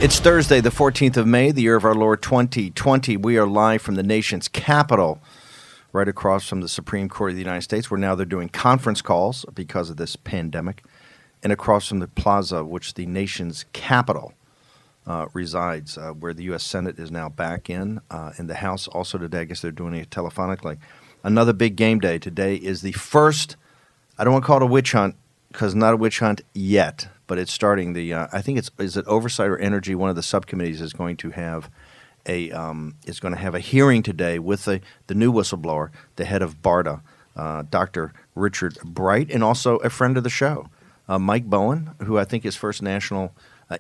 It's Thursday, the 14th of May, the year of our Lord 2020. We are live from the nation's capital, right across from the Supreme Court of the United States, where now they're doing conference calls because of this pandemic, and across from the plaza, which the nation's capital resides, where the U.S. Senate is now back in the House. Also today, I guess they're doing it telephonically. Another big game day. Today is the first, I don't want to call it a witch hunt, because not a witch hunt yet, but it's starting. I think is it Oversight or Energy? One of the subcommittees is going to have a hearing today with the new whistleblower, the head of BARDA, Dr. Richard Bright, and also a friend of the show, Mike Bowen, who I think his first national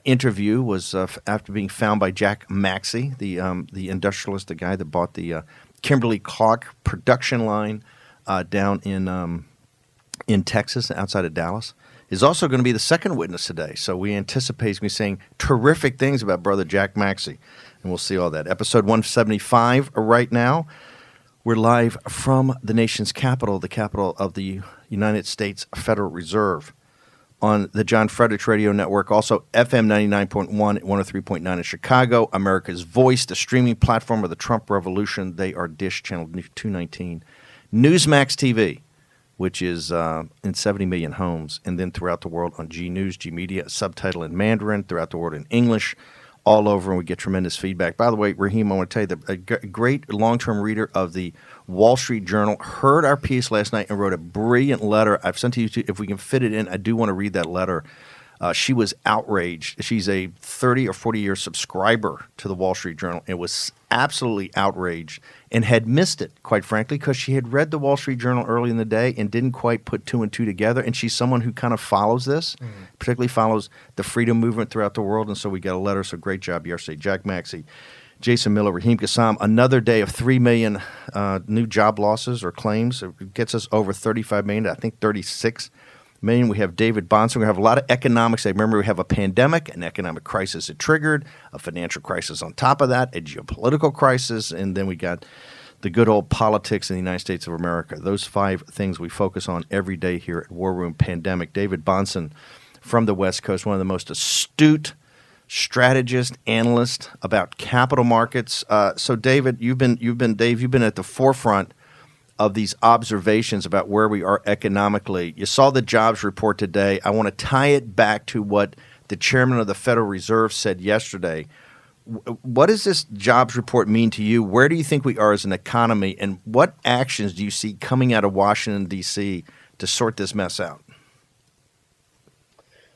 interview was after being found by Jack Maxey, the industrialist, the guy that bought the Kimberly-Clark production line down in Texas, outside of Dallas, is also going to be the second witness today. So we anticipate he's going to be saying terrific things about Brother Jack Maxey, and we'll see all that. Episode 175 right now. We're live from the nation's capital, the capital of the United States Federal Reserve, on the John Fredericks Radio Network, also FM 99.1 at 103.9 in Chicago, America's Voice, the streaming platform of the Trump Revolution. They are Dish Channel 219. Newsmax TV, which is in 70 million homes, and then throughout the world on G News, G Media, subtitle in Mandarin, throughout the world in English, all over, and we get tremendous feedback. By the way, Raheem, I want to tell you, a great long-term reader of the Wall Street Journal heard our piece last night and wrote a brilliant letter. I've sent to you, if we can fit it in, I do want to read that letter. She was outraged. She's a 30 or 40-year subscriber to the Wall Street Journal and was absolutely outraged and had missed it, quite frankly, because she had read the Wall Street Journal early in the day and didn't quite put two and two together. And she's someone who kind of follows this, particularly follows the freedom movement throughout the world. And so we got a letter. So great job yesterday. Jack Maxey, Jason Miller, Raheem Kassam. Another day of 3 million new job losses or claims. It gets us over 35 million, I think 36 million. We have David Bonson. We have a lot of economics. I remember we have a pandemic, an economic crisis it triggered, a financial crisis on top of that, a geopolitical crisis, and then we got the good old politics in the United States of America. Those 5 things we focus on every day here at War Room. Pandemic. David Bonson from the West Coast, one of the most astute strategist, analyst about capital markets. So David, you've been at the forefront of these observations about where we are economically. You saw the jobs report today. I want to tie it back to what the chairman of the Federal Reserve said yesterday. What does this jobs report mean to you? Where do you think we are as an economy, and what actions do you see coming out of Washington, D.C. to sort this mess out?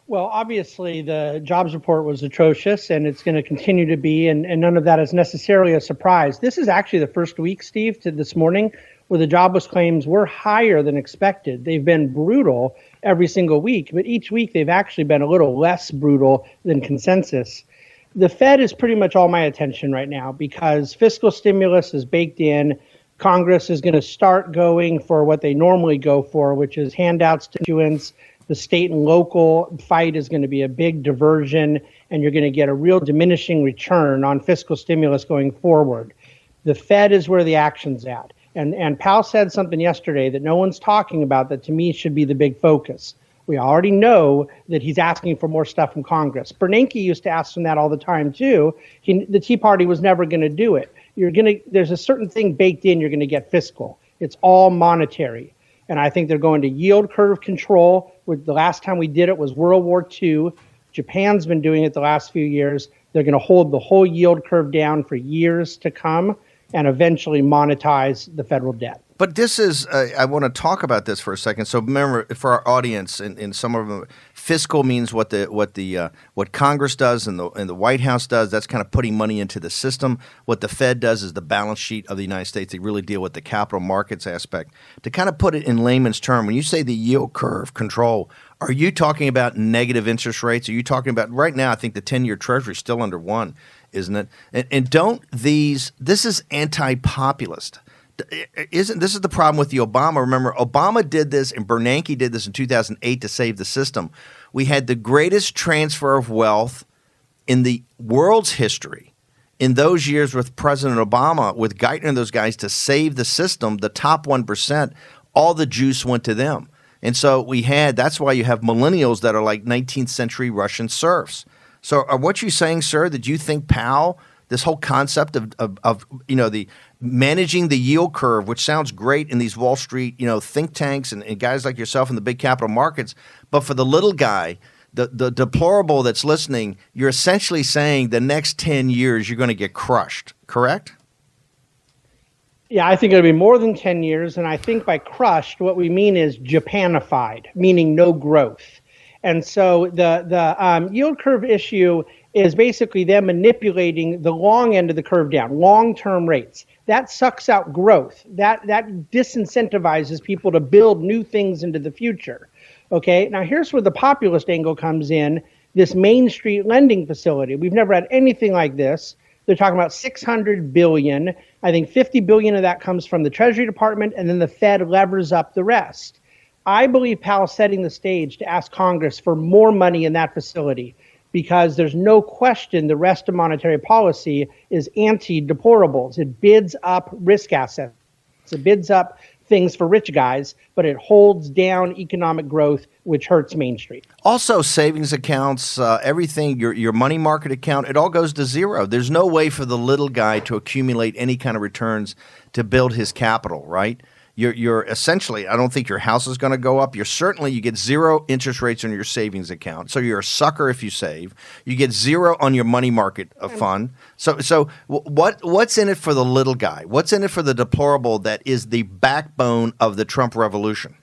Well, obviously, the jobs report was atrocious, and it's going to continue to be, and none of that is necessarily a surprise. This is actually the first week, Steve, to this morning, where the jobless claims were higher than expected. They've been brutal every single week, but each week they've actually been a little less brutal than consensus. The Fed is pretty much all my attention right now because fiscal stimulus is baked in. Congress is going to start going for what they normally go for, which is handouts to constituents. The state and local fight is going to be a big diversion, and you're going to get a real diminishing return on fiscal stimulus going forward. The Fed is where the action's at. And Powell said something yesterday that no one's talking about that to me should be the big focus. We already know that he's asking for more stuff from Congress. Bernanke used to ask him that all the time too. The Tea Party was never going to do it. There's a certain thing baked in, you're going to get fiscal. It's all monetary. And I think they're going to yield curve control. The last time we did it was World War II. Japan's been doing it the last few years. They're going to hold the whole yield curve down for years to come and eventually monetize the federal debt. But this is, I want to talk about this for a second. So remember, for our audience, and some of them, fiscal means what Congress does and the White House does. That's kind of putting money into the system. What the Fed does is the balance sheet of the United States. They really deal with the capital markets aspect. To kind of put it in layman's term, when you say the yield curve control, are you talking about negative interest rates? Are you talking about, right now, I think the 10-year Treasury is still under 1, isn't it? And this is anti-populist. This is the problem with the Obama. Remember, Obama did this and Bernanke did this in 2008 to save the system. We had the greatest transfer of wealth in the world's history in those years with President Obama, with Geithner and those guys to save the system. The top 1%, all the juice went to them. And so that's why you have millennials that are like 19th century Russian serfs. So are what you saying, sir, that you think Powell, this whole concept of the managing the yield curve, which sounds great in these Wall Street, think tanks and guys like yourself in the big capital markets, but for the little guy, the deplorable that's listening, you're essentially saying the next 10 years you're going to get crushed, correct? Yeah, I think it'll be more than 10 years. And I think by crushed, what we mean is Japanified, meaning no growth. And so the yield curve issue is basically them manipulating the long end of the curve down, long-term rates. That sucks out growth. That disincentivizes people to build new things into the future. Okay, now here's where the populist angle comes in, this Main Street lending facility. We've never had anything like this. They're talking about $600 billion. I think $50 billion of that comes from the Treasury Department, and then the Fed levers up the rest. I believe Powell's setting the stage to ask Congress for more money in that facility because there's no question the rest of monetary policy is anti-deplorables. It bids up risk assets. It bids up things for rich guys, but it holds down economic growth, which hurts Main Street. Also, savings accounts, everything, your money market account, it all goes to zero. There's no way for the little guy to accumulate any kind of returns to build his capital, right? You're essentially, I don't think your house is going to go up. You get zero interest rates on your savings account. So you're a sucker if you save. You get zero on your money market fund. So what's in it for the little guy? What's in it for the deplorable that is the backbone of the Trump revolution?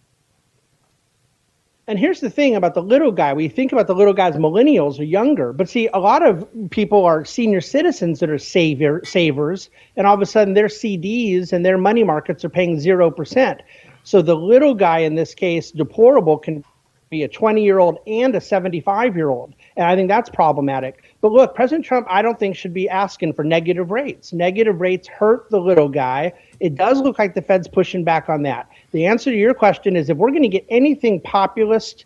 And here's the thing about the little guy. We think about the little guys, millennials or younger. But see, a lot of people are senior citizens that are savers. And all of a sudden their CDs and their money markets are paying 0%. So the little guy in this case, deplorable, can be a 20-year-old and a 75-year-old. And I think that's problematic. But look, President Trump, I don't think should be asking for negative rates. Negative rates hurt the little guy. It does look like the Fed's pushing back on that. The answer to your question is if we're going to get anything populist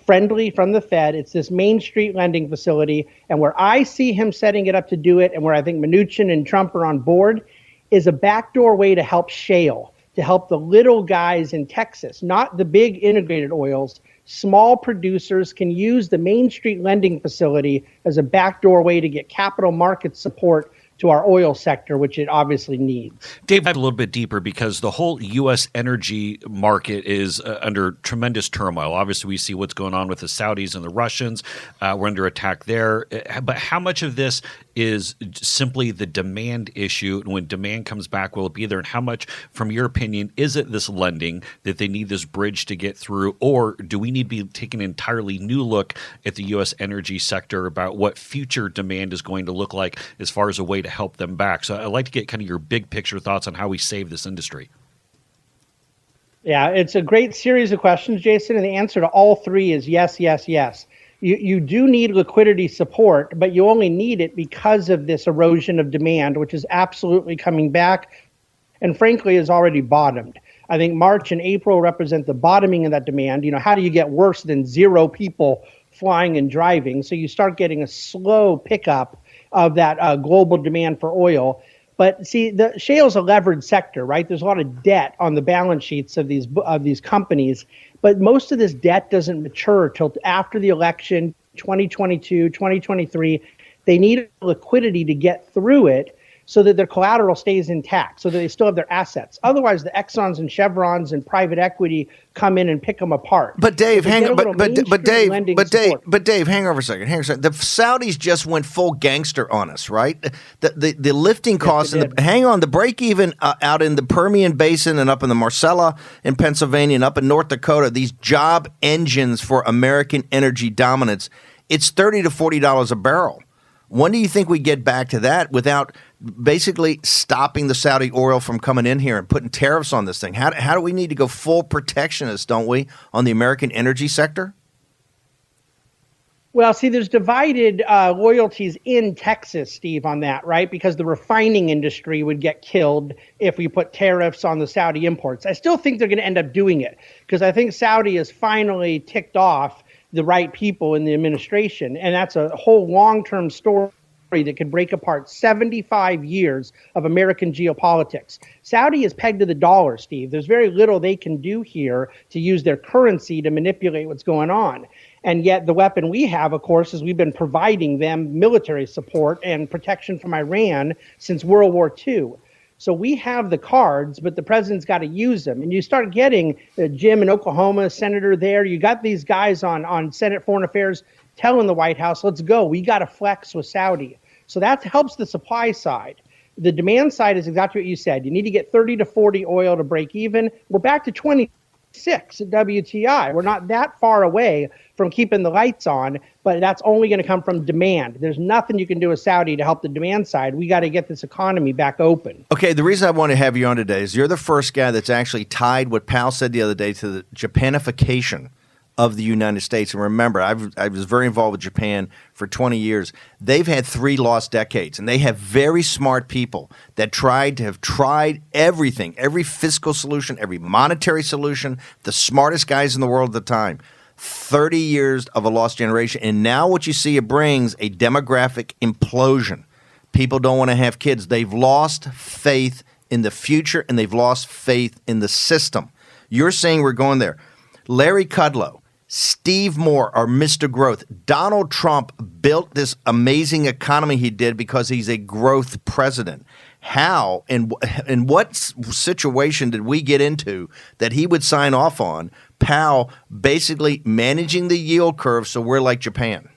friendly from the Fed, it's this Main Street lending facility. And where I see him setting it up to do it, and where I think Mnuchin and Trump are on board, is a backdoor way to help shale, to help the little guys in Texas, not the big integrated oils. Small producers can use the Main Street lending facility as a backdoor way to get capital market support to our oil sector, which it obviously needs. Dave, dive a little bit deeper because the whole U.S. energy market is under tremendous turmoil. Obviously, we see what's going on with the Saudis and the Russians. We're under attack there. But how much of this is simply the demand issue? And when demand comes back, will it be there? And how much, from your opinion, is it this lending that they need this bridge to get through? Or do we need to be taking an entirely new look at the U.S. energy sector about what future demand is going to look like as far as a way to help them back? So I'd like to get kind of your big picture thoughts on how we save this industry. Yeah, it's a great series of questions, Jason, and the answer to all three is yes, yes, yes. You do need liquidity support, but you only need it because of this erosion of demand, which is absolutely coming back and frankly has already bottomed. I think March and April represent the bottoming of that demand. How do you get worse than zero people flying and driving? So you start getting a slow pickup of that global demand for oil. But see, the shale's a levered sector, right? There's a lot of debt on the balance sheets of these companies, but most of this debt doesn't mature till after the election, 2022, 2023. They need liquidity to get through it so that their collateral stays intact, so that they still have their assets. Otherwise, the Exxons and Chevrons and private equity come in and pick them apart. But Dave, hang on. But Dave, hang on for a second. The Saudis just went full gangster on us, right? The lifting costs. Yes, the break even out in the Permian Basin and up in the Marcellus in Pennsylvania and up in North Dakota. These job engines for American energy dominance. It's $30 to $40 a barrel. When do you think we get back to that without basically stopping the Saudi oil from coming in here and putting tariffs on this thing? How do we need to go full protectionist, don't we, on the American energy sector? Well, see, there's divided loyalties in Texas, Steve, on that, right? Because the refining industry would get killed if we put tariffs on the Saudi imports. I still think they're going to end up doing it because I think Saudi has finally ticked off the right people in the administration. And that's a whole long-term story that could break apart 75 years of American geopolitics. Saudi is pegged to the dollar, Steve. There's very little they can do here to use their currency to manipulate what's going on. And yet the weapon we have, of course, is we've been providing them military support and protection from Iran since World War II. So we have the cards, but the president's got to use them. And you start getting Jim in Oklahoma, senator there. You got these guys on Senate Foreign Affairs telling the White House, let's go. We got to flex with Saudi. So that helps the supply side. The demand side is exactly what you said. You need to get 30 to 40 oil to break even. We're back to 26 at WTI. We're not that far away from keeping the lights on, but that's only going to come from demand. There's nothing you can do with Saudi to help the demand side. We got to get this economy back open. Okay, the reason I want to have you on today is you're the first guy that's actually tied what Powell said the other day to the Japanification of the United States. And remember, I was very involved with Japan for 20 years. They've had 3 lost decades, and they have very smart people that have tried everything, every fiscal solution, every monetary solution, the smartest guys in the world at the time. 30 years of a lost generation. And now what you see, it brings a demographic implosion. People don't want to have kids. They've lost faith in the future, and they've lost faith in the system. You're saying we're going there. Larry Kudlow, Steve Moore are Mr. Growth. Donald Trump built this amazing economy he did because he's a growth president. How and what situation did we get into that he would sign off on? Powell basically managing the yield curve so we're like Japan.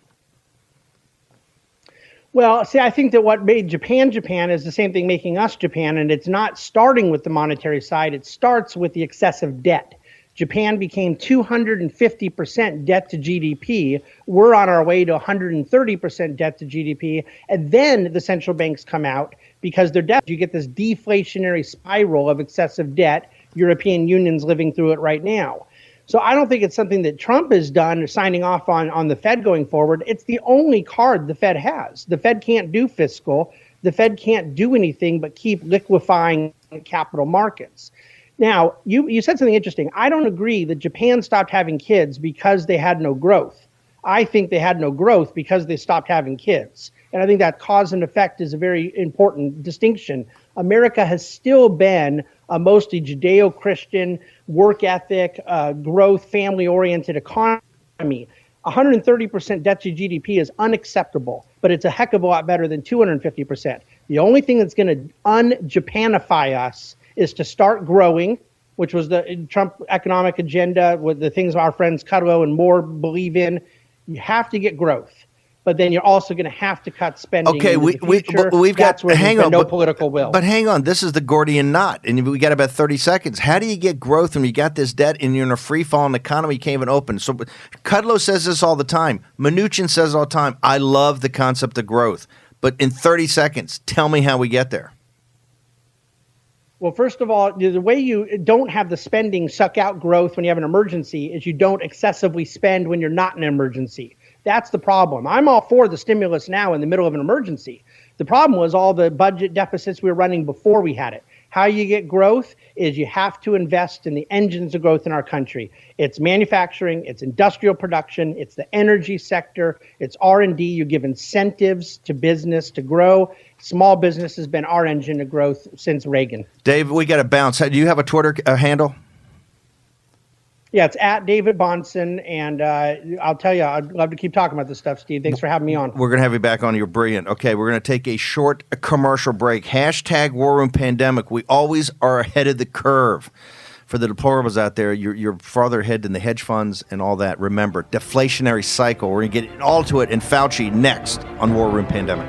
Well, see, I think that what made Japan Japan is the same thing making us Japan, and it's not starting with the monetary side. It starts with the excessive debt. Japan became 250% debt to GDP. We're on our way to 130% debt to GDP. And then the central banks come out because they're debt. You get this deflationary spiral of excessive debt. European Union's living through it right now. So I don't think it's something that Trump has done, signing off on the Fed going forward. It's the only card the Fed has. The Fed can't do fiscal. The Fed can't do anything but keep liquefying capital markets. Now, you said something interesting. I don't agree that Japan stopped having kids because they had no growth. I think they had no growth because they stopped having kids. And I think that cause and effect is a very important distinction. America has still been a mostly Judeo-Christian, work ethic, growth, family-oriented economy. 130% debt to GDP is unacceptable, but it's a heck of a lot better than 250%. The only thing that's going to un-Japanify us is to start growing, which was the Trump economic agenda, with the things our friends Kudlow and Moore believe in. You have to get growth, but then you're also going to have to cut spending. Okay, we've got no political will. But hang on, this is the Gordian knot, and we got about 30 seconds. How do you get growth when you got this debt and you're in a free-falling economy, you can't even open? So Kudlow says this all the time. Mnuchin says all the time, I love the concept of growth. But in 30 seconds, tell me how we get there. Well, first of all, the way you don't have the spending suck out growth when you have an emergency is you don't excessively spend when you're not in an emergency. That's the problem. I'm all for the stimulus now in the middle of an emergency. The problem was all the budget deficits we were running before we had it. How you get growth is you have to invest in the engines of growth in our country. It's manufacturing, it's industrial production, it's the energy sector, it's R&D. You give incentives to business to grow. Small business has been our engine of growth since Reagan. Dave, we got to bounce. Do you have a Twitter handle? Yeah, it's at David Bonson, and I'll tell you, I'd love to keep talking about this stuff, Steve. Thanks for having me on. We're going to have you back on. You're brilliant. Okay, we're going to take a short commercial break. Hashtag War Room Pandemic. We always are ahead of the curve. For the deplorables out there, you're farther ahead than the hedge funds and all that. Remember, deflationary cycle. We're going to get all to it in Fauci next on War Room Pandemic.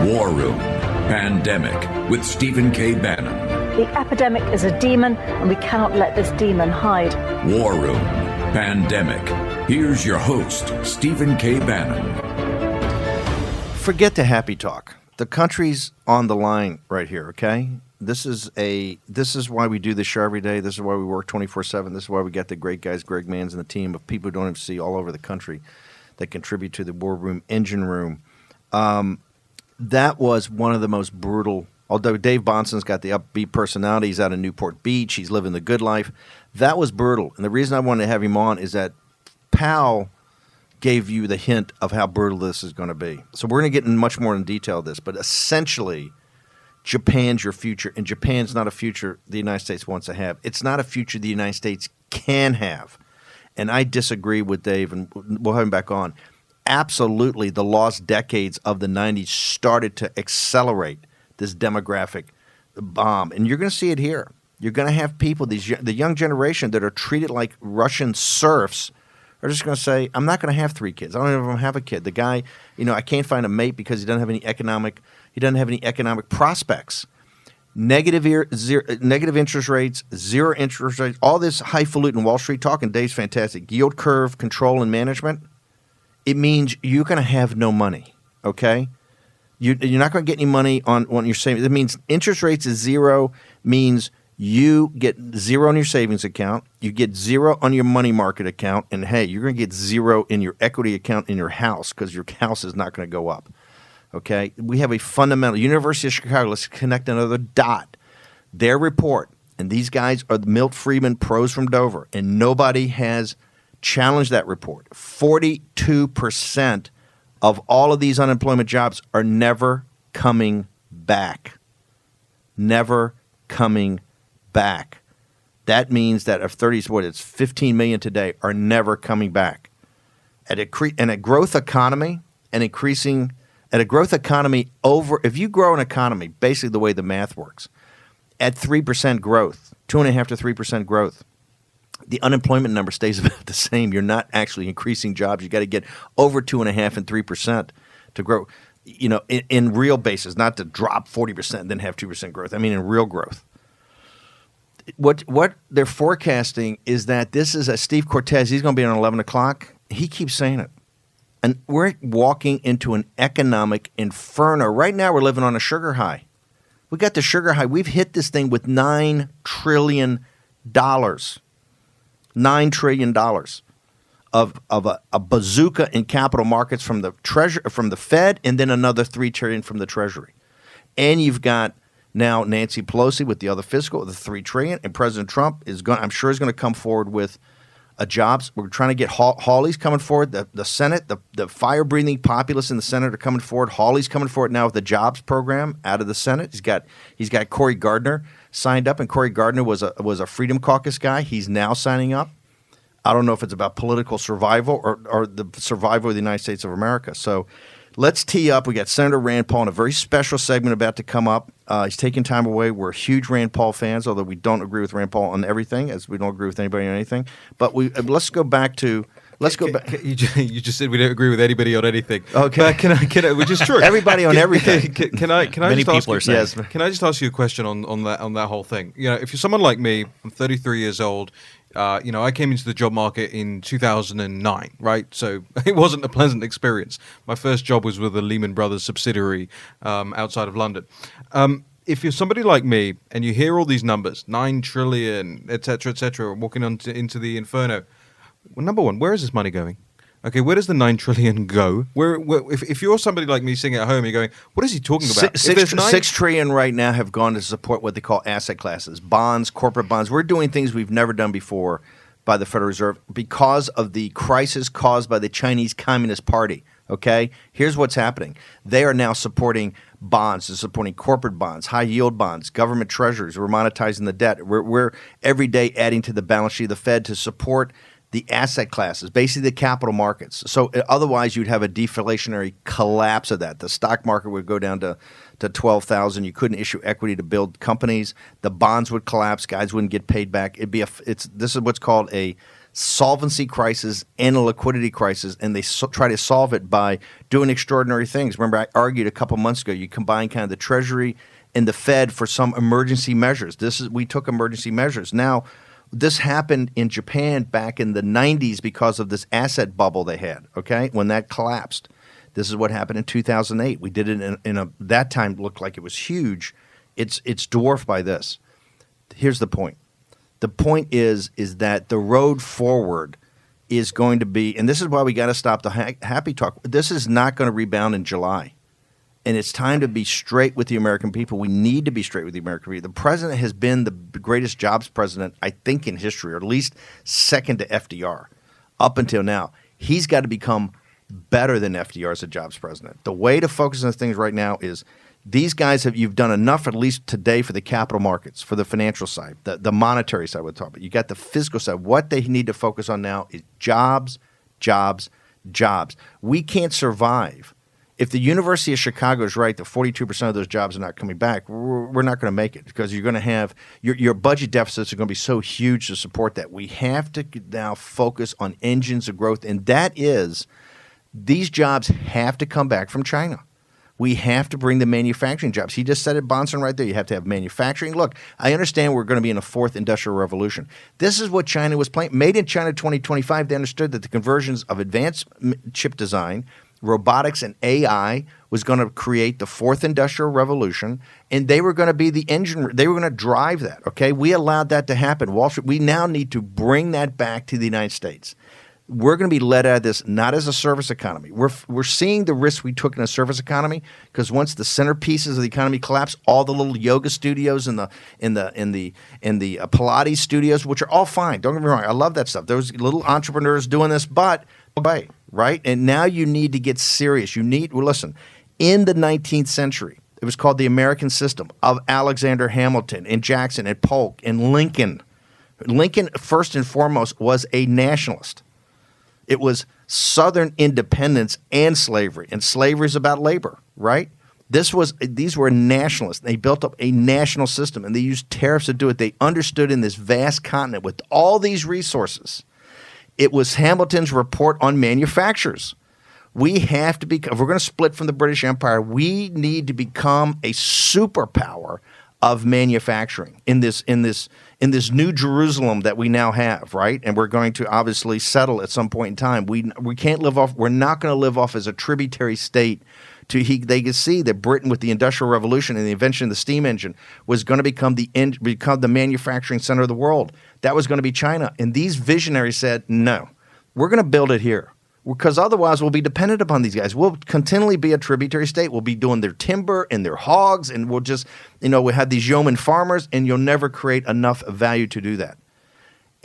War Room Pandemic with Stephen K. Bannon. The epidemic is a demon, and we cannot let this demon hide. War Room Pandemic. Here's your host, Stephen K. Bannon. Forget the happy talk. The country's on the line right here, okay? This is why we do this show every day. This is why we work 24/7. This is why we got the great guys, Greg Manns and the team of people who don't even see all over the country that contribute to the War Room Engine Room. That was one of the most brutal, although Dave Bonson's got the upbeat personality. He's out in Newport Beach. He's living the good life. That was brutal. And the reason I wanted to have him on is that Powell gave you the hint of how brutal this is going to be. So we're going to get in much more in detail of this. But essentially, Japan's your future, and Japan's not a future the United States wants to have. It's not a future the United States can have. And I disagree with Dave, and we'll have him back on. Absolutely, the lost decades of the 90s started to accelerate this demographic bomb. And you're going to see it here. You're going to have people, the young generation that are treated like Russian serfs are just going to say, I'm not going to have 3 kids. I don't even have a kid. The guy, I can't find a mate because he doesn't have any economic prospects. Negative interest rates, zero interest rates, all this highfalutin Wall Street talk, and Dave's fantastic. Yield curve control and management. It means you're going to have no money, okay? You're not going to get any money on your savings. It means interest rates is zero, means you get zero on your savings account, you get zero on your money market account, and hey, you're going to get zero in your equity account in your house because your house is not going to go up. Okay, we have a fundamental University of Chicago. Let's connect another dot. Their report, and these guys are the Milt Friedman pros from Dover, and nobody has challenged that report. 42% of all of these unemployment jobs are never coming back. Never coming back. That means that of 30s, it's 15 million today are never coming back. And a growth economy and increasing. At a growth economy if you grow an economy, basically the way the math works, at 3% growth, 2.5% to 3% growth, the unemployment number stays about the same. You're not actually increasing jobs. You got to get over 2.5% and 3% to grow, in real basis, not to drop 40% and then have 2% growth. I mean, in real growth. What they're forecasting is that this is Steve Cortez. He's going to be on 11 o'clock. He keeps saying it. And we're walking into an economic inferno. Right now, we're living on a sugar high. We got the sugar high. We've hit this thing with $9 trillion. $9 trillion of a bazooka in capital markets from the Fed, and then another $3 trillion from the Treasury. And you've got now Nancy Pelosi with the other fiscal, the $3 trillion, and President Trump I'm sure is going to come forward with jobs. We're trying to get Hawley's coming forward. The Senate, the fire-breathing populists in the Senate are coming forward. Hawley's coming forward now with the jobs program out of the Senate. He's got Cory Gardner signed up, and Cory Gardner was a Freedom Caucus guy. He's now signing up. I don't know if it's about political survival or the survival of the United States of America. So let's tee up. We got Senator Rand Paul in a very special segment about to come up. He's taking time away. We're huge Rand Paul fans, although we don't agree with Rand Paul on everything, as we don't agree with anybody on anything. But let's go back to You just said we don't agree with anybody on anything. Okay, which is true. Everybody on everything. Can I? Many people are saying. Yes. Can I just ask you a question on that whole thing? If you're someone like me, I'm 33 years old. I came into the job market in 2009, right? So it wasn't a pleasant experience. My first job was with a Lehman Brothers subsidiary outside of London. If you're somebody like me and you hear all these numbers, 9 trillion, et cetera, walking into the inferno, well, number one, where is this money going? Okay, where does the 9 trillion go? If you're somebody like me sitting at home, you're going, what is he talking about? 6 trillion right now have gone to support what they call asset classes, bonds, corporate bonds. We're doing things we've never done before by the Federal Reserve because of the crisis caused by the Chinese Communist Party. Okay, here's what's happening. They are now supporting bonds. They're supporting corporate bonds, high yield bonds, government treasuries. We're monetizing the debt. We're every day adding to the balance sheet of the Fed to support the asset classes, basically the capital markets. So otherwise, you'd have a deflationary collapse of that. The stock market would go down to 12,000. You couldn't issue equity to build companies. The bonds would collapse. Guys wouldn't get paid back. This is what's called a solvency crisis and a liquidity crisis, and they try to solve it by doing extraordinary things. Remember, I argued a couple months ago. You combine kind of the Treasury and the Fed for some emergency measures. We took emergency measures. Now, this happened in Japan back in the 90s because of this asset bubble they had, okay, when that collapsed. This is what happened in 2008. We did it that time looked like it was huge. It's dwarfed by this. Here's the point. The point is that the road forward is going to be, and this is why we got to stop the happy talk. This is not going to rebound in July. And it's time to be straight with the American people. We need to be straight with the American people. The president has been the greatest jobs president, I think, in history, or at least second to FDR up until now. He's got to become better than FDR as a jobs president. The way to focus on things right now is These guys you've done enough, at least today, for the capital markets, for the financial side, the monetary side we'll talk about. You got the fiscal side. What they need to focus on now is jobs, jobs, jobs. We can't survive. If the University of Chicago is right that 42% of those jobs are not coming back, we're not going to make it, because you're going to have your budget deficits are going to be so huge to support that. We have to now focus on engines of growth, and that is these jobs have to come back from China. We have to bring the manufacturing jobs. He just said it, Bonson, right there. You have to have manufacturing. Look, I understand we're going to be in a fourth industrial revolution. This is what China was playing. Made in China 2025, they understood that the conversions of advanced chip design, robotics, and AI was going to create the fourth industrial revolution, and they were going to be the engine. They were going to drive that, okay? We allowed that to happen. Wall Street, we now need to bring that back to the United States. We're going to be led out of this not as a service economy. We're seeing the risks we took in a service economy, because once the centerpieces of the economy collapse, all the little yoga studios and the Pilates studios, which are all fine. Don't get me wrong, I love that stuff. Those little entrepreneurs doing this, but right? And now you need to get serious. Listen. In the 19th century, it was called the American system of Alexander Hamilton and Jackson and Polk and Lincoln. Lincoln, first and foremost, was a nationalist. It was Southern independence and slavery is about labor, right? These were nationalists. They built up a national system, and they used tariffs to do it. They understood in this vast continent with all these resources. It was Hamilton's report on manufacturers. We have to if we're going to split from the British Empire, we need to become a superpower of manufacturing in this New Jerusalem that we now have, right? And we're going to obviously settle at some point in time. We can't live off. We're not going to live off as a tributary state. They could see that Britain, with the Industrial Revolution and the invention of the steam engine, was going to become the manufacturing center of the world. That was going to be China, and these visionaries said, "No, we're going to build it here." Because otherwise we'll be dependent upon these guys. We'll continually be a tributary state. We'll be doing their timber and their hogs, and we'll just, we have these yeoman farmers, and you'll never create enough value to do that.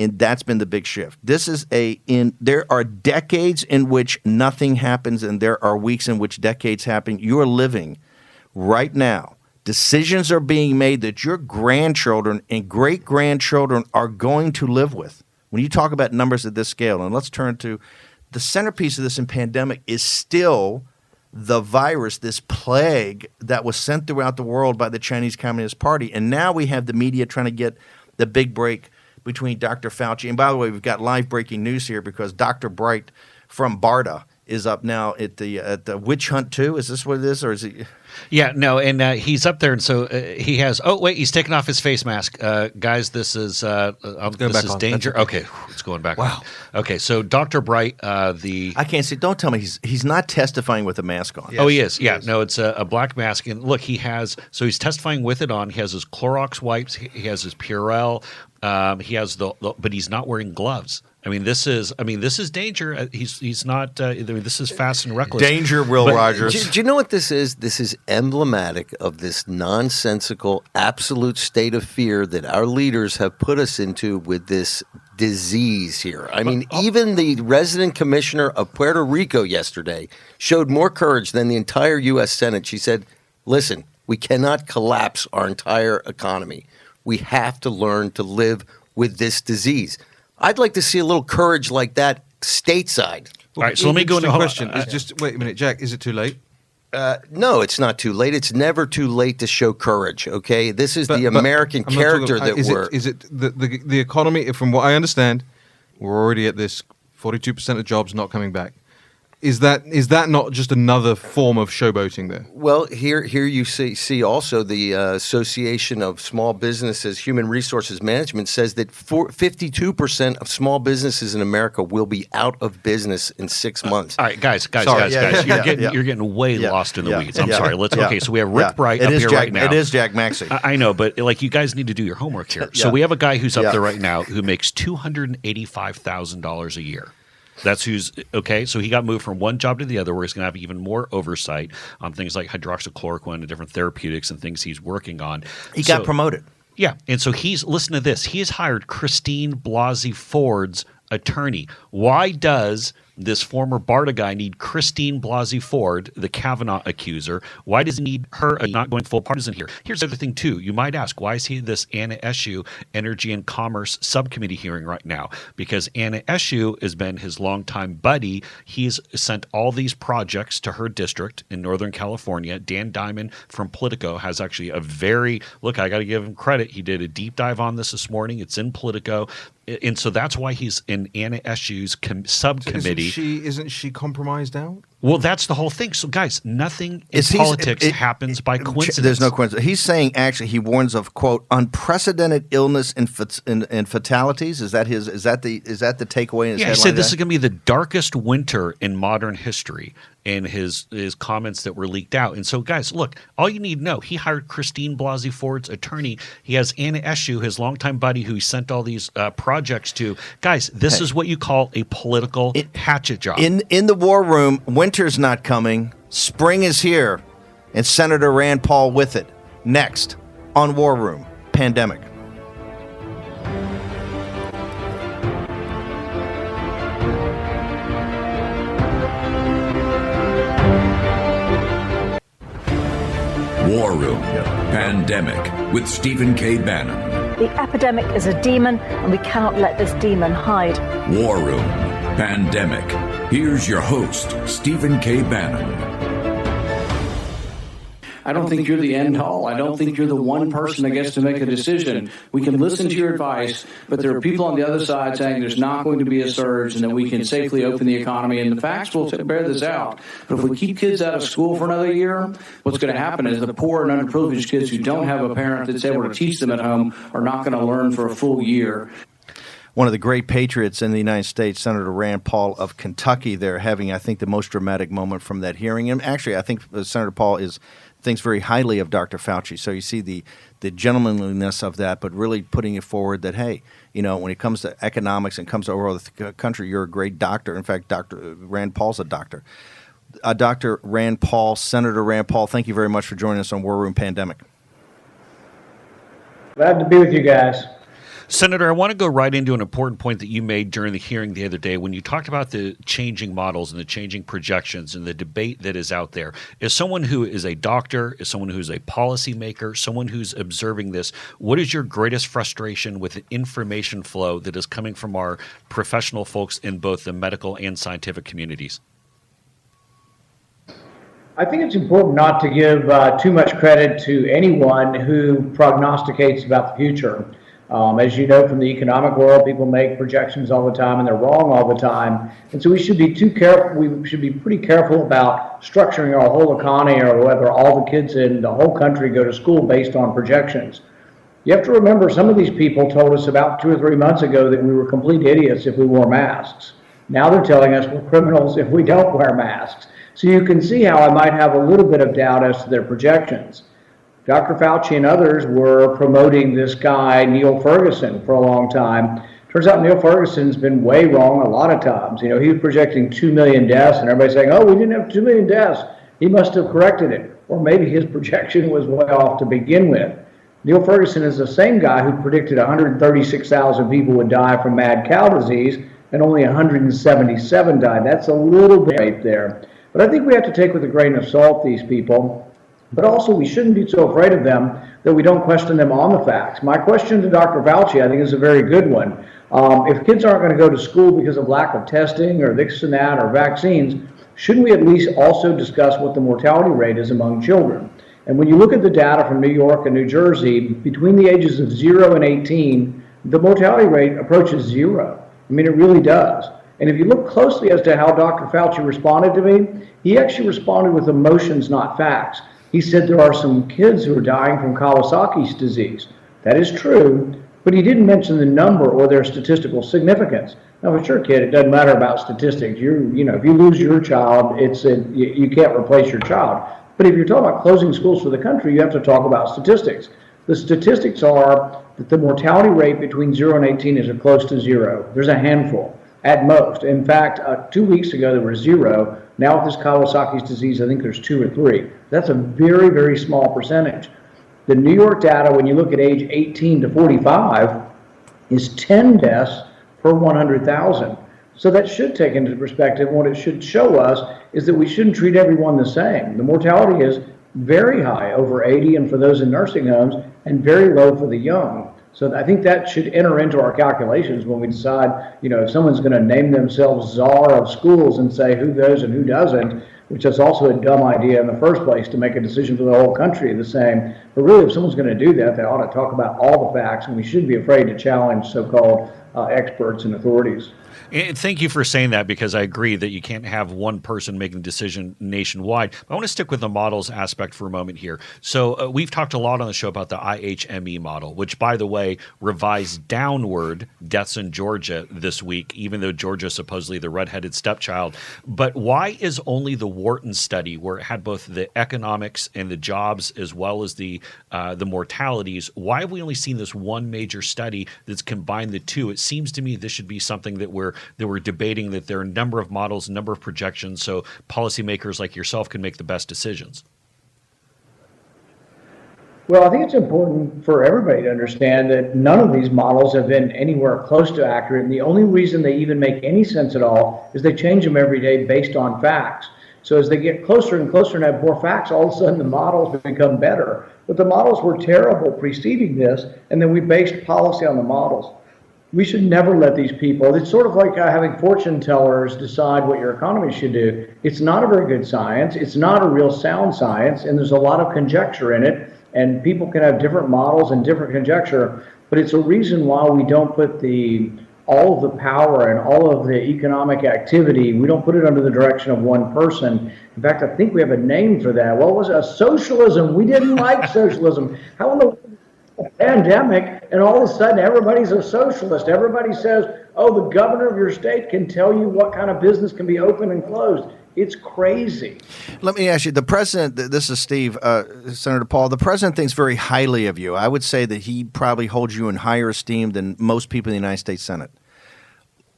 And that's been the big shift. There are decades in which nothing happens, and there are weeks in which decades happen. You are living right now. Decisions are being made that your grandchildren and great-grandchildren are going to live with. When you talk about numbers at this scale, and let's turn to the centerpiece of this pandemic is still the virus, this plague that was sent throughout the world by the Chinese Communist Party. And now we have the media trying to get the big break between Dr. Fauci. And by the way, we've got live breaking news here, because Dr. Bright from BARDA is up now at the witch hunt too. Is this what it is, or is he? Yeah, no, and he's up there, and so he has. Oh wait, he's taking off his face mask, guys. This is danger. Okay, it's going back. Wow. On. Okay, so Dr. Bright, I can't see. Don't tell me he's not testifying with a mask on. Yes, oh, he is. Yeah, no, it's a black mask, and look, he's testifying with it on. He has his Clorox wipes. He has his Purell. He has but he's not wearing gloves. This is danger. He's not. This is fast and reckless. Danger, Will Rogers. Do you know what this is? This is emblematic of this nonsensical, absolute state of fear that our leaders have put us into with this disease here. Even the resident commissioner of Puerto Rico yesterday showed more courage than the entire U.S. Senate. She said, "Listen, we cannot collapse our entire economy. We have to learn to live with this disease." I'd like to see a little courage like that stateside. All right, so let me go into the question. Wait a minute, Jack. Is it too late? No, it's not too late. It's never too late to show courage. Okay, this is the American character Is it the economy? From what I understand, we're already at this 42% of jobs not coming back. Is that not just another form of showboating there? Well, here you see also the Association of Small Businesses Human Resources Management says that 52% of small businesses in America will be out of business in 6 months. All right, guys. You're getting way lost in the weeds. I'm sorry. Okay, so we have Rick Bright up here right now. It is Jack Maxey. I know, but you guys need to do your homework here. So we have a guy who's up there right now who makes $285,000 a year. That's who's okay. So he got moved from one job to the other, where he's going to have even more oversight on things like hydroxychloroquine and different therapeutics and things he's working on. He got promoted. Yeah, and so listen to this. He has hired Christine Blasey Ford's attorney. Why does this former BARDA guy need Christine Blasey Ford, the Kavanaugh accuser? Why does he need her not going full partisan here? Here's the other thing, too. You might ask, why is he in this Anna Eshoo Energy and Commerce Subcommittee hearing right now? Because Anna Eshoo has been his longtime buddy. He's sent all these projects to her district in Northern California. Dan Diamond from Politico has actually a look, I got to give him credit. He did a deep dive on this morning. It's in Politico. And so that's why he's in Anna Eshoo's subcommittee. Isn't she compromised out? Well, that's the whole thing. So, guys, nothing in politics happens by coincidence. There's no coincidence. He's saying, actually, he warns of, quote, unprecedented illness and fatalities. Is that the takeaway in his headline? He said this is going to be the darkest winter in modern history in his comments that were leaked out. And so, guys, look, all you need to know, he hired Christine Blasey Ford's attorney. He has Anna Eshoo, his longtime buddy, who he sent all these projects to. Guys, this is what you call a political hatchet job. In the war room, winter's not coming. Spring is here. And Senator Rand Paul with it. Next on War Room, Pandemic. War Room, Pandemic with Stephen K. Bannon. The epidemic is a demon, and we cannot let this demon hide. War Room, Pandemic. Here's your host, Stephen K. Bannon. I don't think you're the end all. I don't think you're the one person that gets to make a decision. We can listen to your advice, but there are people on the other side saying there's not going to be a surge and that we can safely open the economy, and the facts will bear this out. But if we keep kids out of school for another year, what's going to happen is the poor and underprivileged kids who don't have a parent that's able to teach them at home are not going to learn for a full year. One of the great patriots in the United States, Senator Rand Paul of Kentucky, they're having, I think, the most dramatic moment from that hearing. And actually, I think Senator Paul thinks very highly of Dr. Fauci. So you see the gentlemanliness of that, but really putting it forward that, hey, when it comes to economics and comes to overall the country, you're a great doctor. In fact, Dr. Rand Paul's a doctor. Dr. Rand Paul, Senator Rand Paul, thank you very much for joining us on War Room Pandemic. Glad to be with you guys. Senator, I want to go right into an important point that you made during the hearing the other day when you talked about the changing models and the changing projections and the debate that is out there. As someone who is a doctor, as someone who's a policymaker, someone who's observing this, what is your greatest frustration with the information flow that is coming from our professional folks in both the medical and scientific communities? I think it's important not to give too much credit to anyone who prognosticates about the future. As you know from the economic world, people make projections all the time and they're wrong all the time. And so we should be pretty careful about structuring our whole economy or whether all the kids in the whole country go to school based on projections. You have to remember some of these people told us about 2 or 3 months ago that we were complete idiots if we wore masks. Now they're telling us we're criminals if we don't wear masks. So you can see how I might have a little bit of doubt as to their projections. Dr. Fauci and others were promoting this guy, Neil Ferguson, for a long time. Turns out Neil Ferguson's been way wrong a lot of times. He was projecting 2 million deaths, and everybody's saying, oh, we didn't have 2 million deaths. He must have corrected it. Or maybe his projection was way off to begin with. Neil Ferguson is the same guy who predicted 136,000 people would die from mad cow disease, and only 177 died. That's a little bit right there. But I think we have to take with a grain of salt these people. But also, we shouldn't be so afraid of them that we don't question them on the facts. My question to Dr. Fauci, I think, is a very good one. If kids aren't going to go to school because of lack of testing or this and that or vaccines, shouldn't we at least also discuss what the mortality rate is among children? And when you look at the data from New York and New Jersey, between the ages of 0 and 18, the mortality rate approaches 0. I mean, it really does. And if you look closely as to how Dr. Fauci responded to me, he actually responded with emotions, not facts. He said there are some kids who are dying from Kawasaki's disease. That is true, but he didn't mention the number or their statistical significance. Now, for sure, kid, it doesn't matter about statistics. If you lose your child, you can't replace your child. But if you're talking about closing schools for the country, you have to talk about statistics. The statistics are that the mortality rate between 0 and 18 is close to 0. There's a handful at most. In fact, 2 weeks ago, there were 0. Now with this Kawasaki's disease, I think there's 2 or 3. That's a very, very small percentage. The New York data, when you look at age 18 to 45, is 10 deaths per 100,000. So that should take into perspective. What it should show us is that we shouldn't treat everyone the same. The mortality is very high, over 80, and for those in nursing homes, and very low for the young. So I think that should enter into our calculations when we decide, if someone's going to name themselves czar of schools and say who goes and who doesn't, which is also a dumb idea in the first place to make a decision for the whole country the same. But really, if someone's going to do that, they ought to talk about all the facts, and we shouldn't be afraid to challenge so-called experts and authorities. And thank you for saying that, because I agree that you can't have one person making a decision nationwide. But I want to stick with the models aspect for a moment here. So we've talked a lot on the show about the IHME model, which, by the way, revised downward deaths in Georgia this week, even though Georgia is supposedly the redheaded stepchild. But why is only the Wharton study, where it had both the economics and the jobs as well as the mortalities, why have we only seen this one major study that's combined the two? It seems to me this should be something that we're debating, that there are a number of models, a number of projections, so policymakers like yourself can make the best decisions. Well, I think it's important for everybody to understand that none of these models have been anywhere close to accurate, and the only reason they even make any sense at all is they change them every day based on facts. So as they get closer and closer and have more facts, all of a sudden the models become better. But the models were terrible preceding this, and then we based policy on the models. We should never let these people, it's sort of like having fortune tellers decide what your economy should do. It's not a very good science. It's not a real sound science, and there's a lot of conjecture in it, and people can have different models and different conjecture, but it's a reason why we don't put all of the power and all of the economic activity, we don't put it under the direction of one person. In fact, I think we have a name for that. What was it? Socialism. We didn't like socialism. How in the pandemic, and all of a sudden everybody's a socialist. Everybody says, oh, the governor of your state can tell you what kind of business can be open and closed. It's crazy. Let me ask you, the president, this is Steve, Senator Paul, the president thinks very highly of you. I would say that he probably holds you in higher esteem than most people in the United States Senate.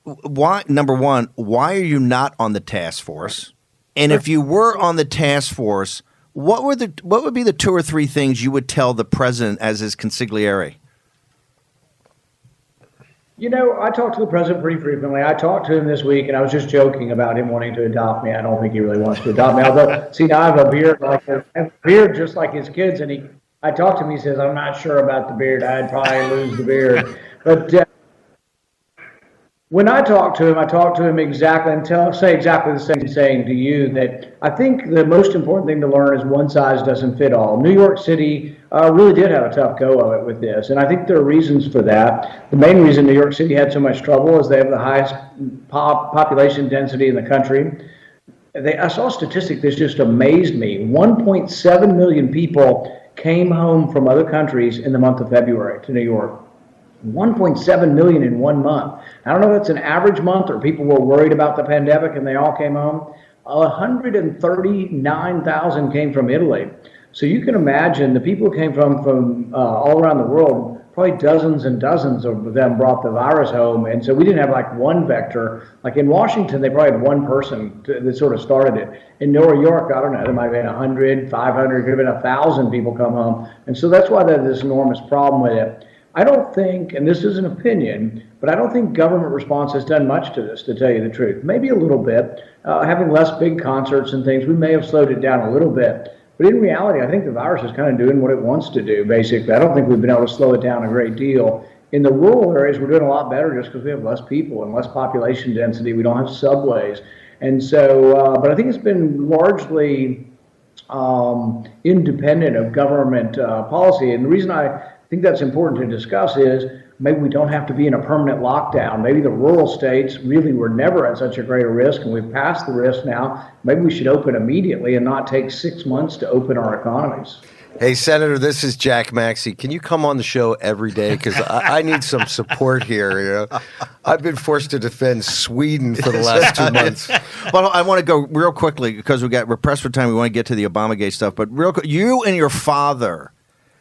Why, number one, why are you not on the task force? And if you were on the task force, what would be the two or three things you would tell the president as his consigliere? I talk to the president pretty frequently. I talked to him this week, and I was just joking about him wanting to adopt me. I don't think he really wants to adopt me. Although, see, now I have a beard just like his kids, and I talked to him. He says, "I'm not sure about the beard. I'd probably lose the beard." But when I talk to him exactly and say exactly the same thing to you, that I think the most important thing to learn is one size doesn't fit all. New York City really did have a tough go of it with this, and I think there are reasons for that. The main reason New York City had so much trouble is they have the highest population density in the country. I saw a statistic that just amazed me. 1.7 million people came home from other countries in the month of February to New York. 1.7 million in 1 month. I don't know if that's an average month or people were worried about the pandemic and they all came home. 139,000 came from Italy. So you can imagine the people who came from all around the world, probably dozens and dozens of them brought the virus home. And so we didn't have like one vector. Like in Washington, they probably had one person that sort of started it. In New York, I don't know, there might have been 100, 500, could have been 1,000 people come home. And so that's why there's this enormous problem with it. I don't think, and this is an opinion, but I don't think government response has done much to this, to tell you the truth. Maybe a little bit. Having less big concerts and things, we may have slowed it down a little bit. But in reality, I think the virus is kind of doing what it wants to do, basically. I don't think we've been able to slow it down a great deal. In the rural areas, we're doing a lot better just because we have less people and less population density. We don't have subways. And so, but I think it's been largely independent of government policy. And the reason I think that's important to discuss is maybe we don't have to be in a permanent lockdown. Maybe the rural states really were never at such a great risk, and we've passed the risk now. Maybe we should open immediately and not take 6 months to open our economies. Hey, Senator, this is Jack Maxey. Can you come on the show every day? Because I need some support here. I've been forced to defend Sweden for the last 2 months. Well, I want to go real quickly because we're pressed for time. We want to get to the Obamagate stuff. But real quick, you and your father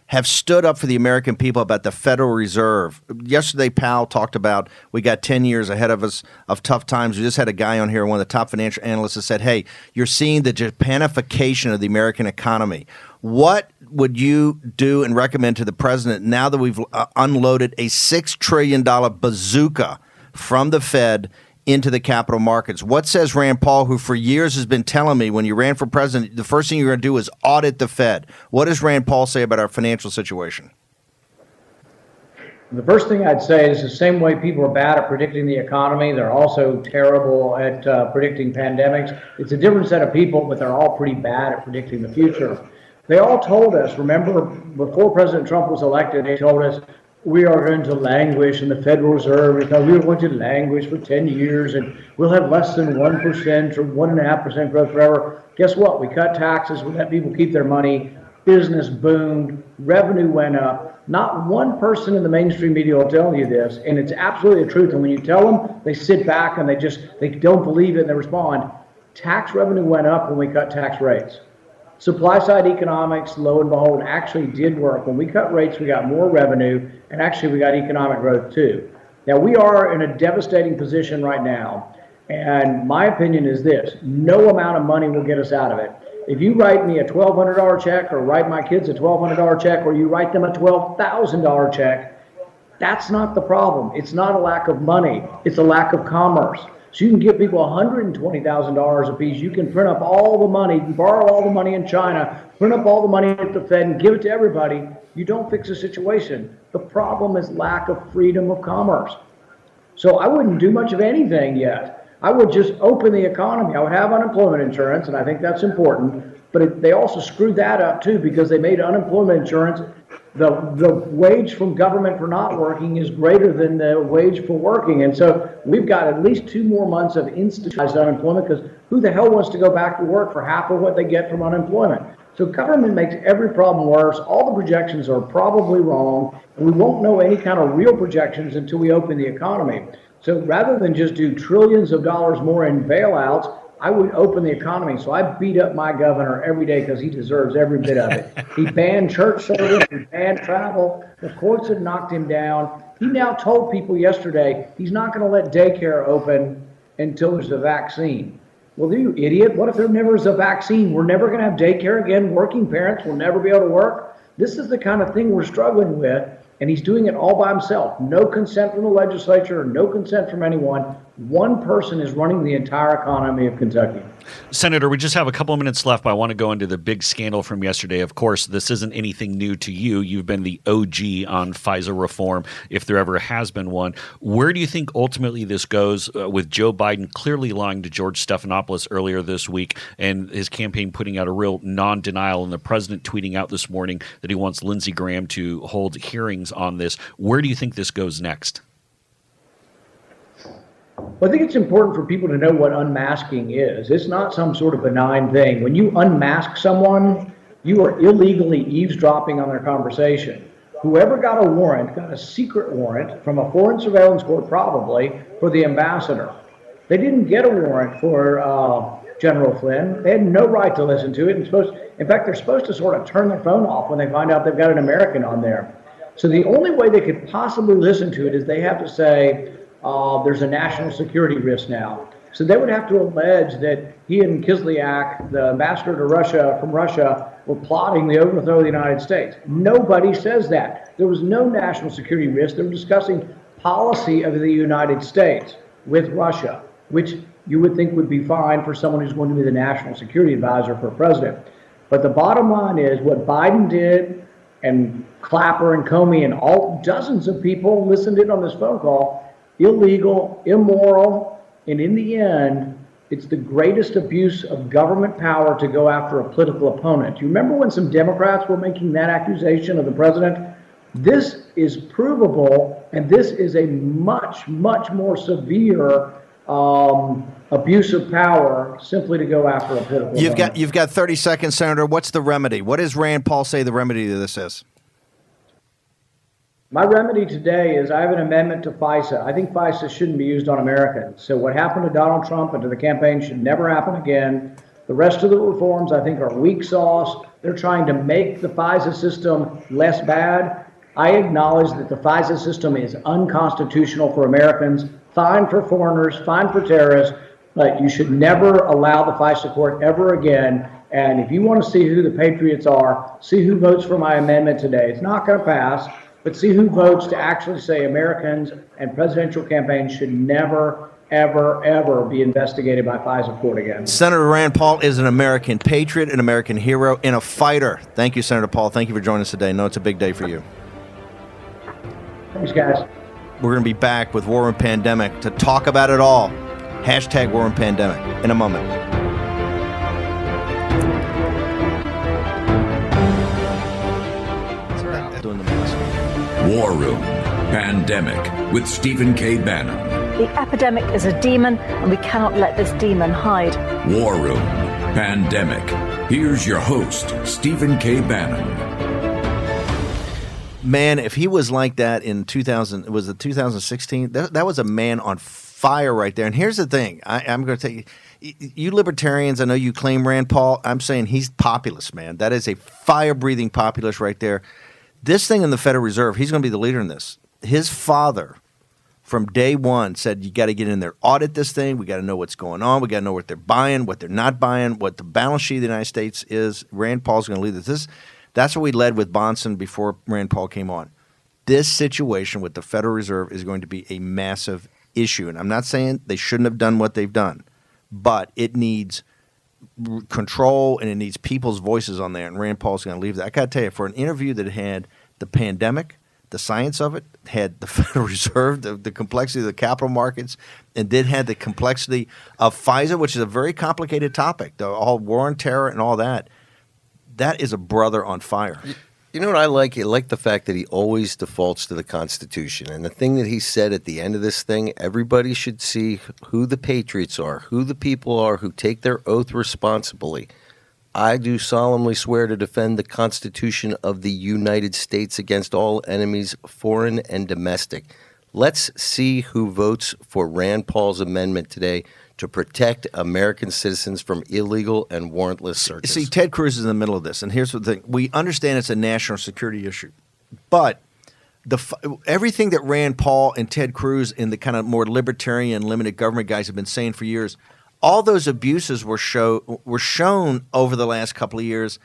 have stood up for the American people about the Federal Reserve. Yesterday, Powell talked about we got 10 years ahead of us of tough times. We just had a guy on here, one of the top financial analysts, that said, hey, you're seeing the Japanification of the American economy. What would you do and recommend to the president now that we've unloaded a $6 trillion bazooka from the Fed into the capital markets. What says Rand Paul, who for years has been telling me when you ran for president, the first thing you're going to do is audit the Fed? What does Rand Paul say about our financial situation? The first thing I'd say is the same way people are bad at predicting the economy, they're also terrible at predicting pandemics. It's a different set of people, but they're all pretty bad at predicting the future. They all told us, remember, before President Trump was elected, they told us we are going to languish in the Federal Reserve because we are going to languish for 10 years and we'll have less than 1% or 1.5% growth forever. Guess what? We cut taxes, we let people keep their money, business boomed, revenue went up. Not one person in the mainstream media will tell you this, and it's absolutely the truth. And when you tell them, they sit back and they don't believe it and they respond. Tax revenue went up when we cut tax rates. Supply side economics, lo and behold, actually did work. When we cut rates, we got more revenue, and actually we got economic growth too. Now, we are in a devastating position right now, and my opinion is this: no amount of money will get us out of it. If you write me a $1,200 check or write my kids a $1,200 check or you write them a $12,000 check, that's not the problem. It's not a lack of money. It's a lack of commerce. So you can give people $120,000 a piece. You can print up all the money, borrow all the money in China, print up all the money at the Fed and give it to everybody. You don't fix the situation. The problem is lack of freedom of commerce. So I wouldn't do much of anything yet. I would just open the economy. I would have unemployment insurance, and I think that's important. But they also screwed that up, too, because they made unemployment insurance, the wage from government for not working is greater than the wage for working. And so we've got at least 2 more months of institutionalized unemployment, because who the hell wants to go back to work for half of what they get from unemployment? So government makes every problem worse. All the projections are probably wrong, and we won't know any kind of real projections until we open the economy. So rather than just do trillions of dollars more in bailouts, I would open the economy. So I beat up my governor every day because he deserves every bit of it. He banned church service, he banned travel. The courts have knocked him down. He now told people yesterday he's not going to let daycare open until there's a vaccine. Well, you idiot, what if there never is a vaccine? We're never going to have daycare again. Working parents will never be able to work. This is the kind of thing we're struggling with. And he's doing it all by himself. No consent from the legislature, no consent from anyone. One person is running the entire economy of Kentucky. Senator, we just have a couple of minutes left, but I want to go into the big scandal from yesterday. Of course, this isn't anything new to you. You've been the OG on FISA reform, if there ever has been one. Where do you think ultimately this goes with Joe Biden clearly lying to George Stephanopoulos earlier this week and his campaign putting out a real non-denial and the president tweeting out this morning that he wants Lindsey Graham to hold hearings on this? Where do you think this goes next? Well, I think it's important for people to know what unmasking is. It's not some sort of benign thing. When you unmask someone, you are illegally eavesdropping on their conversation. Whoever got a warrant got a secret warrant from a foreign surveillance court, probably, for the ambassador. They didn't get a warrant for General Flynn. They had no right to listen to it. In fact, they're supposed to sort of turn their phone off when they find out they've got an American on there. So the only way they could possibly listen to it is they have to say, there's a national security risk now. So they would have to allege that he and Kislyak, the ambassador to Russia from Russia, were plotting the overthrow of the United States. Nobody says that. There was no national security risk. They were discussing policy of the United States with Russia, which you would think would be fine for someone who's going to be the national security advisor for a president. But the bottom line is what Biden did, and Clapper and Comey and all dozens of people listened in on this phone call, illegal, immoral, and in the end, it's the greatest abuse of government power to go after a political opponent. You remember when some Democrats were making that accusation of the president? This is provable, and this is a much, much more severe abuse of power simply to go after a political opponent. You've got 30 seconds, Senator. What's the remedy? What does Rand Paul say the remedy to this is? My remedy today is I have an amendment to FISA. I think FISA shouldn't be used on Americans. So what happened to Donald Trump and to the campaign should never happen again. The rest of the reforms, I think, are weak sauce. They're trying to make the FISA system less bad. I acknowledge that the FISA system is unconstitutional for Americans, fine for foreigners, fine for terrorists, but you should never allow the FISA court ever again. And if you want to see who the patriots are, see who votes for my amendment today. It's not going to pass. But see who votes to actually say Americans and presidential campaigns should never, ever be investigated by FISA court again. Senator Rand Paul is an American patriot, an American hero, and a fighter. Thank you, Senator Paul. Thank you for joining us today. I know it's a big day for you. Thanks, guys. We're going to be back with War and Pandemic to talk about it all. Hashtag War and Pandemic in a moment. Doing the mask. War Room Pandemic with Stephen K. Bannon. The epidemic is a demon, and we cannot let this demon hide. War Room Pandemic. Here's your host, Stephen K. Bannon. Man, if he was like that in 2000, was it 2016? That was a man on fire right there. And here's the thing. I'm going to tell you, you libertarians, I know you claim Rand Paul. I'm saying he's populist, man. That is a fire-breathing populist right there. This thing in the Federal Reserve, he's going to be the leader in this. His father, from day one, said you got to get in there, audit this thing. We got to know what's going on. We got to know what they're buying, what they're not buying, what the balance sheet of the United States is. Rand Paul's going to lead this. That's what we led with Bonson before Rand Paul came on. This situation with the Federal Reserve is going to be a massive issue. And I'm not saying they shouldn't have done what they've done, but it needs control and it needs people's voices on there. And Rand Paul's going to leave that. I got to tell you, for an interview that had the pandemic, the science of it, had the Federal Reserve, the complexity of the capital markets, and did have the complexity of FISA, which is a very complicated topic, the all war on terror and all that. That is a brother on fire. You know what I like? I like the fact that he always defaults to the Constitution. And the thing that he said at the end of this thing, everybody should see who the patriots are, who the people are who take their oath responsibly. I do solemnly swear to defend the Constitution of the United States against all enemies, foreign and domestic. Let's see who votes for Rand Paul's amendment today to protect American citizens from illegal and warrantless searches. See, Ted Cruz is in the middle of this, and here's the thing. We understand it's a national security issue, but everything that Rand Paul and Ted Cruz and the kind of more libertarian limited government guys have been saying for years, all those abuses were shown over the last couple of years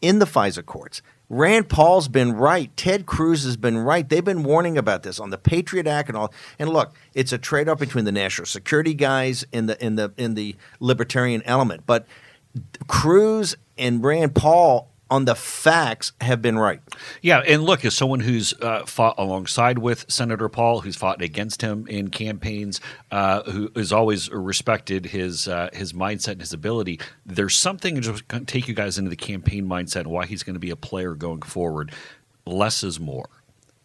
in the FISA courts. Rand Paul's been right. Ted Cruz has been right. They've been warning about this on the Patriot Act and all. And look, it's a trade-off between the national security guys and the libertarian element. But Cruz and Rand Paul on the facts have been right. Yeah, and look, as someone who's fought alongside with Senator Paul, who's fought against him in campaigns, who has always respected his mindset and his ability, there's something just going to take you guys into the campaign mindset and why he's going to be a player going forward. Less is more.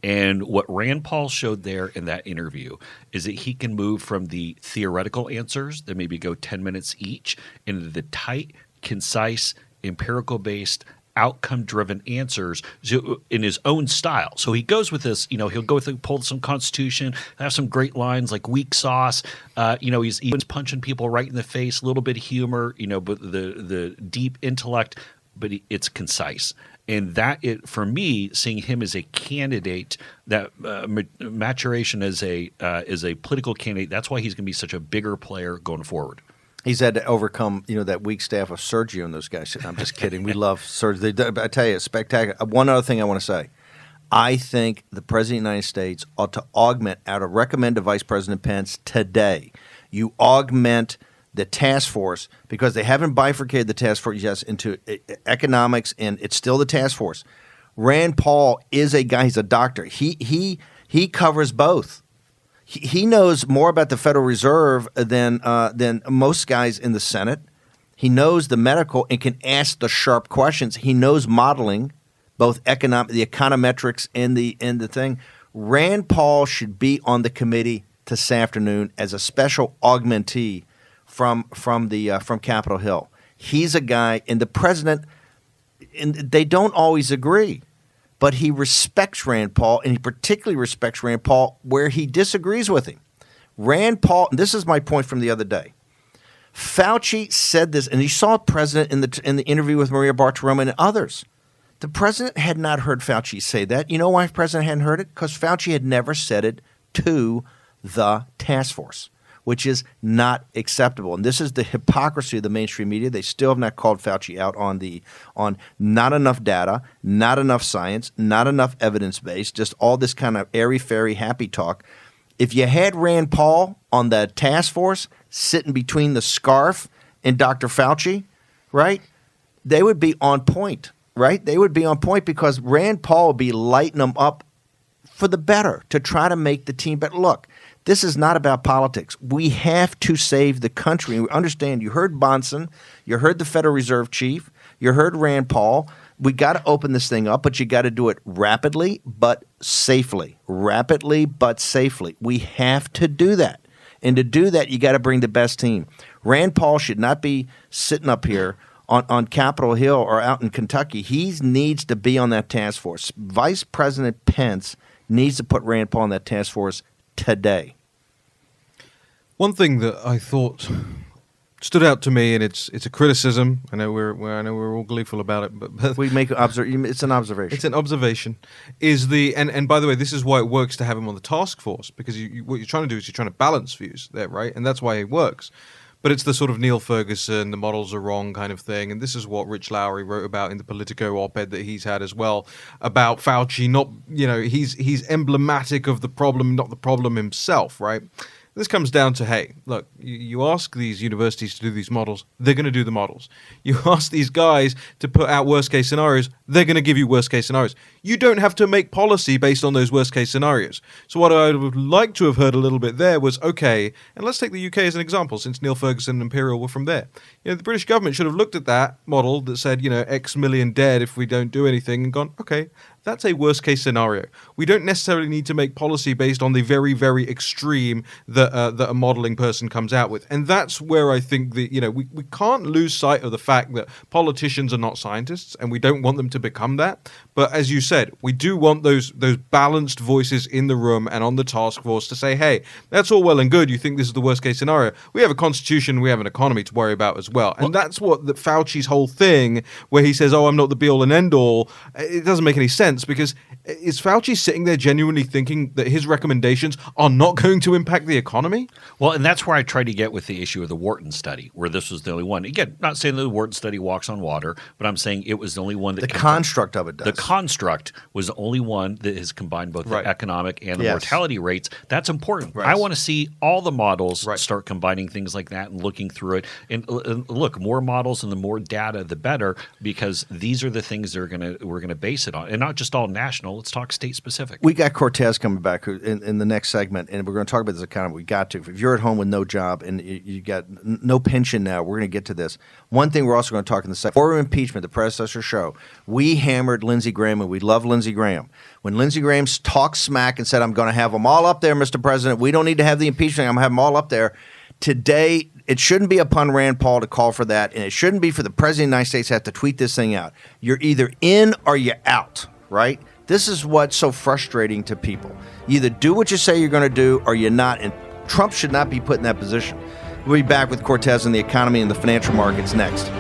And what Rand Paul showed there in that interview is that he can move from the theoretical answers that maybe go 10 minutes each into the tight, concise, empirical-based, outcome-driven answers in his own style. So he goes with this, he'll go with pull some Constitution, have some great lines like weak sauce. He's punching people right in the face, a little bit of humor, but the deep intellect, but it's concise. And for me, seeing him as a candidate, that maturation as a political candidate, that's why he's going to be such a bigger player going forward. He's had to overcome, that weak staff of Sergio and those guys. I'm just kidding. We love Sergio. I tell you, it's spectacular. One other thing I want to say. I think the President of the United States ought to recommend to Vice President Pence today, you augment the task force, because they haven't bifurcated the task force yet into economics, and it's still the task force. Rand Paul is a guy, he's a doctor. He covers both. He knows more about the Federal Reserve than most guys in the Senate. He knows the medical and can ask the sharp questions. He knows modeling, both the econometrics and the thing. Rand Paul should be on the committee this afternoon as a special augmentee from Capitol Hill. He's a guy, and the president, and they don't always agree. But he respects Rand Paul, and he particularly respects Rand Paul where he disagrees with him. Rand Paul, and this is my point from the other day. Fauci said this, and you saw the president in the interview with Maria Bartiromo and others. The president had not heard Fauci say that. You know why the president hadn't heard it? Because Fauci had never said it to the task force, which is not acceptable. And this is the hypocrisy of the mainstream media. They still have not called Fauci out on not enough data, not enough science, not enough evidence-based, just all this kind of airy-fairy happy talk. If you had Rand Paul on the task force sitting between the scarf and Dr. Fauci, right, they would be on point, right? They would be on point because Rand Paul would be lighting them up for the better to try to make the team better. Look, this is not about politics. We have to save the country. We understand. You heard Bannon. You heard the Federal Reserve Chief. You heard Rand Paul. We got to open this thing up, but you got to do it rapidly but safely. Rapidly but safely. We have to do that. And to do that, you got to bring the best team. Rand Paul should not be sitting up here on Capitol Hill or out in Kentucky. He needs to be on that task force. Vice President Pence needs to put Rand Paul on that task force today. One thing that I thought stood out to me, and it's a criticism. I know we're all gleeful about it, but we make it's an observation. It's an observation. Is the and by the way, this is why it works to have him on the task force, because what you're trying to do is you're trying to balance views there, right? And that's why it works. But it's the sort of Neil Ferguson, the models are wrong kind of thing. And this is what Rich Lowry wrote about in the Politico op-ed that he's had as well about Fauci. Not, he's emblematic of the problem, not the problem himself, right? This comes down to, hey, look, you ask these universities to do these models, they're going to do the models. You ask these guys to put out worst-case scenarios, they're going to give you worst-case scenarios. You don't have to make policy based on those worst-case scenarios. So what I would like to have heard a little bit there was, okay, and let's take the UK as an example, since Neil Ferguson and Imperial were from there. The British government should have looked at that model that said, X million dead if we don't do anything, and gone, okay, that's a worst-case scenario. We don't necessarily need to make policy based on the very, very extreme that a modeling person comes out with. And that's where I think that, we can't lose sight of the fact that politicians are not scientists, and we don't want them to become that. But as you said, we do want those balanced voices in the room and on the task force to say, hey, that's all well and good. You think this is the worst-case scenario. We have a constitution, we have an economy to worry about as well. And that's what Fauci's whole thing, where he says, I'm not the be-all and end-all, it doesn't make any sense. Because is Fauci sitting there genuinely thinking that his recommendations are not going to impact the economy? Well, and that's where I tried to get with the issue of the Wharton study, where this was the only one. Again, not saying that the Wharton study walks on water, but I'm saying it was the only one that— The construct of it does. The construct was the only one that has combined both the economic and the mortality rates. That's important. Right. I want to see all the models start combining things like that and looking through it. And look, more models and the more data, the better, because these are the things that we're gonna base it on, and not just all national. Let's talk state specific. We got Cortez coming back in the next segment, and we're going to talk about this economy. We got to. If you're at home with no job and you got no pension now, we're going to get to this. One thing we're also going to talk in the second, for impeachment, the predecessor show, we hammered Lindsey Graham, and we love Lindsey Graham. When Lindsey Graham talked smack and said, I'm going to have them all up there, Mr. President, we don't need to have the impeachment, I'm going to have them all up there. Today, it shouldn't be upon Rand Paul to call for that, and it shouldn't be for the President of the United States to have to tweet this thing out. You're either in or you're out, right? This is what's so frustrating to people. You either do what you say you're going to do or you're not, and Trump should not be put in that position. We'll be back with Cortez on the economy and the financial markets next.